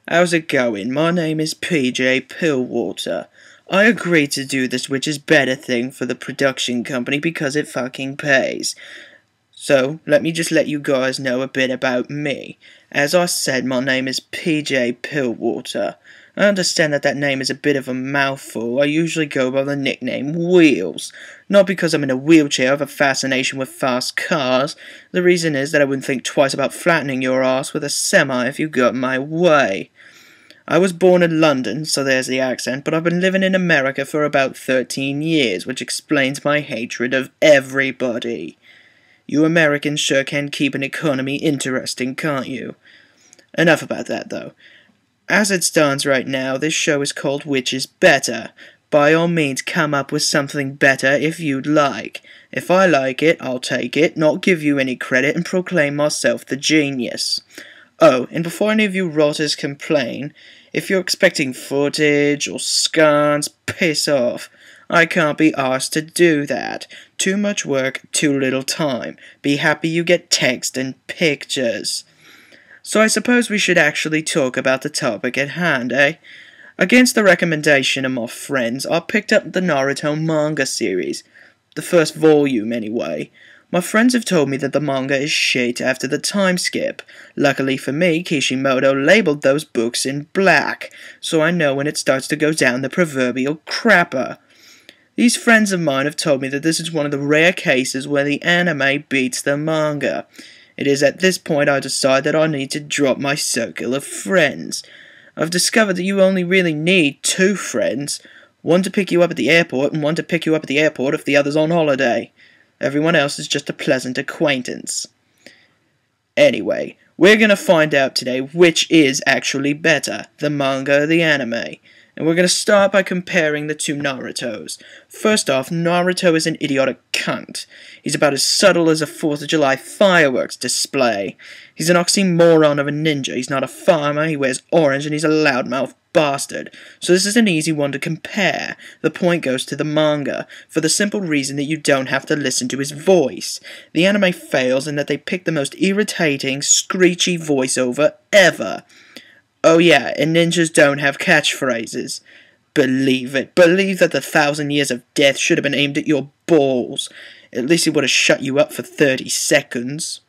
How's it going? My name is PJ Pillwater. I agreed to do this which is better thing for the production company because it fucking pays. So, let me just let you guys know a bit about me. As I said, my name is PJ Pillwater. I understand that name is a bit of a mouthful. I usually go by the nickname Wheels. Not because I'm in a wheelchair, I have a fascination with fast cars. The reason is that I wouldn't think twice about flattening your ass with a semi if you got my way. I was born in London, so there's the accent, but I've been living in America for about 13 years, which explains my hatred of everybody. You Americans sure can keep an economy interesting, can't you? Enough about that, though. As it stands right now, this show is called Which is Better. By all means, come up with something better if you'd like. If I like it, I'll take it, not give you any credit, and proclaim myself the genius. Oh, and before any of you rotters complain, if you're expecting footage or scans, piss off. I can't be asked to do that. Too much work, too little time. Be happy you get text and pictures. So I suppose we should actually talk about the topic at hand, eh? Against the recommendation of my friends, I picked up the Naruto manga series. The first volume, anyway. My friends have told me that the manga is shit after the time skip. Luckily for me, Kishimoto labeled those books in black, so I know when it starts to go down the proverbial crapper. These friends of mine have told me that this is one of the rare cases where the anime beats the manga. It is at this point I decide that I need to drop my circle of friends. I've discovered that you only really need 2 friends. One to pick you up at the airport and one to pick you up at the airport if the other's on holiday. Everyone else is just a pleasant acquaintance. Anyway, we're gonna find out today which is actually better, the manga or the anime. And we're going to start by comparing the 2 Narutos. First off, Naruto is an idiotic cunt. He's about as subtle as a 4th of July fireworks display. He's an oxymoron of a ninja. He's not a farmer, he wears orange, and he's a loudmouth bastard. So this is an easy one to compare. The point goes to the manga, for the simple reason that you don't have to listen to his voice. The anime fails in that they pick the most irritating, screechy voiceover ever. Oh yeah, and ninjas don't have catchphrases. Believe it. Believe that the 1,000 years of death should have been aimed at your balls. At least it would have shut you up for 30 seconds.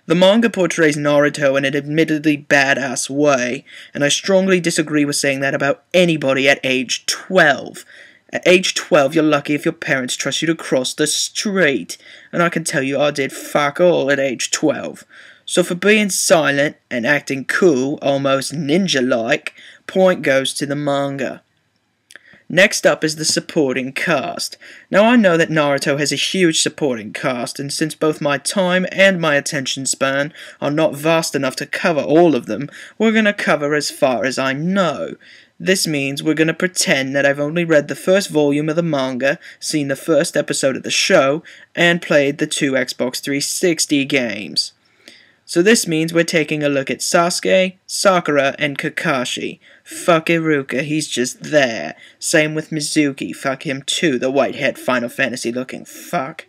The manga portrays Naruto in an admittedly badass way, and I strongly disagree with saying that about anybody at age 12. At age 12, you're lucky if your parents trust you to cross the street, and I can tell you I did fuck all at age 12. So for being silent and acting cool, almost ninja-like, point goes to the manga. Next up is the supporting cast. Now I know that Naruto has a huge supporting cast, and since both my time and my attention span are not vast enough to cover all of them, we're going to cover as far as I know. This means we're going to pretend that I've only read the first volume of the manga, seen the first episode of the show, and played the 2 Xbox 360 games. So this means we're taking a look at Sasuke, Sakura, and Kakashi. Fuck Iruka, he's just there. Same with Mizuki, fuck him too, the white-haired Final Fantasy looking fuck.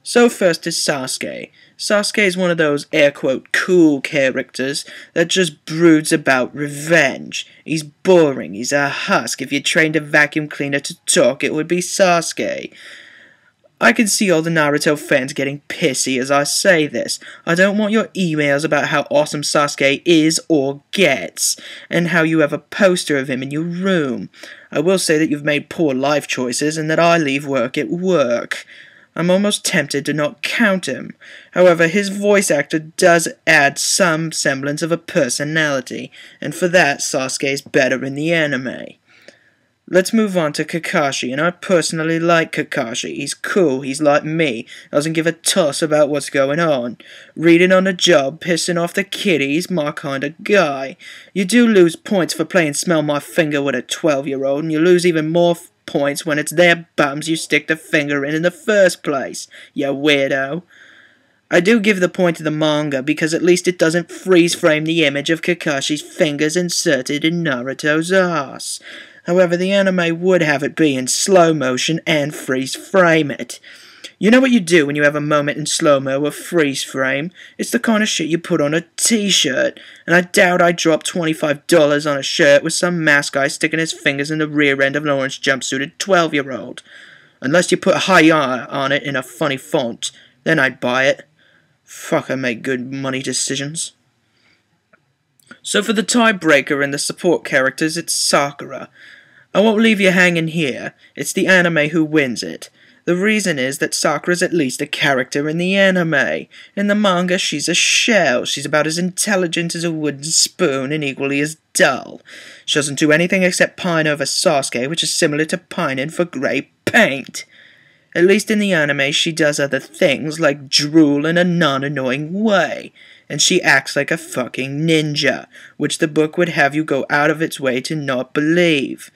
So first is Sasuke. Sasuke is one of those air-quote cool characters that just broods about revenge. He's boring, he's a husk. If you trained a vacuum cleaner to talk, it would be Sasuke. I can see all the Naruto fans getting pissy as I say this. I don't want your emails about how awesome Sasuke is or gets, and how you have a poster of him in your room. I will say that you've made poor life choices and that I leave work at work. I'm almost tempted to not count him. However, his voice actor does add some semblance of a personality, and for that Sasuke is better in the anime. Let's move on to Kakashi, and I personally like Kakashi. He's cool, he's like me, doesn't give a toss about what's going on. Reading on the job, pissing off the kiddies, my kind of guy. You do lose points for playing Smell My Finger with a 12-year-old, and you lose even more points when it's their bums you stick the finger in the first place, you weirdo. I do give the point to the manga because at least it doesn't freeze-frame the image of Kakashi's fingers inserted in Naruto's ass. However, the anime would have it be in slow motion and freeze-frame it. You know what you do when you have a moment in slow-mo or freeze-frame? It's the kind of shit you put on a t-shirt, and I doubt I'd drop $25 on a shirt with some mask guy sticking his fingers in the rear end of an orange jumpsuited 12-year-old. Unless you put "Hi on it in a funny font, then I'd buy it. Fuck, I make good money decisions. So for the tiebreaker and the support characters, it's Sakura. I won't leave you hanging here. It's the anime who wins it. The reason is that Sakura's at least a character in the anime. In the manga, she's a shell. She's about as intelligent as a wooden spoon and equally as dull. She doesn't do anything except pine over Sasuke, which is similar to pining for grey paint. At least in the anime, she does other things, like drool in a non-annoying way. And she acts like a fucking ninja, which the book would have you go out of its way to not believe.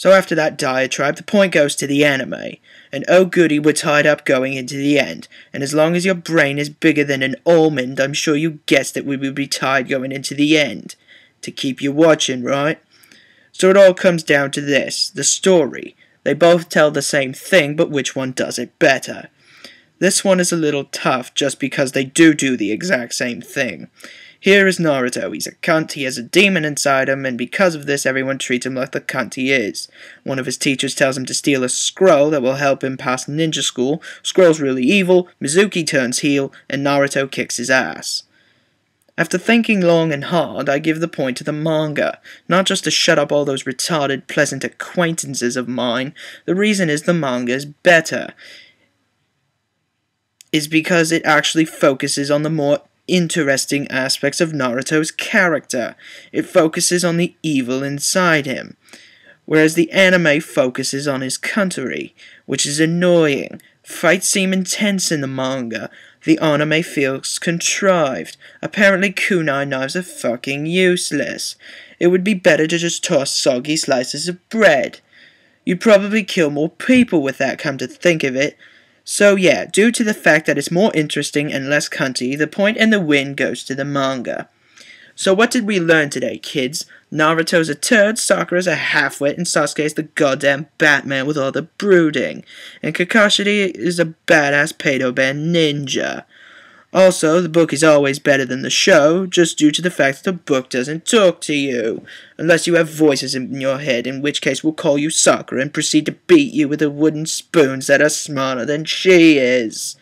So after that diatribe, the point goes to the anime. And oh goody, we're tied up going into the end. And as long as your brain is bigger than an almond, I'm sure you guessed that we would be tied going into the end. To keep you watching, right? So it all comes down to this, the story. They both tell the same thing, but which one does it better? This one is a little tough just because they do the exact same thing. Here is Naruto. He's a cunt, he has a demon inside him, and because of this everyone treats him like the cunt he is. One of his teachers tells him to steal a scroll that will help him pass ninja school. Scroll's really evil, Mizuki turns heel, and Naruto kicks his ass. After thinking long and hard, I give the point to the manga. Not just to shut up all those retarded, pleasant acquaintances of mine. The reason is the manga is better. Is because it actually focuses on the more interesting aspects of Naruto's character. It focuses on the evil inside him. Whereas the anime focuses on his cuntery, which is annoying. Fights seem intense in the manga. The anime feels contrived. Apparently kunai knives are fucking useless. It would be better to just toss soggy slices of bread. You'd probably kill more people with that, come to think of it. So yeah, due to the fact that it's more interesting and less cunty, the point and the win goes to the manga. So what did we learn today, kids? Naruto's a turd, Sakura's a halfwit, and Sasuke's the goddamn Batman with all the brooding. And Kakashi is a badass pedo band ninja. Also, the book is always better than the show, just due to the fact that the book doesn't talk to you. Unless you have voices in your head, in which case we'll call you Sakura and proceed to beat you with the wooden spoons that are smarter than she is.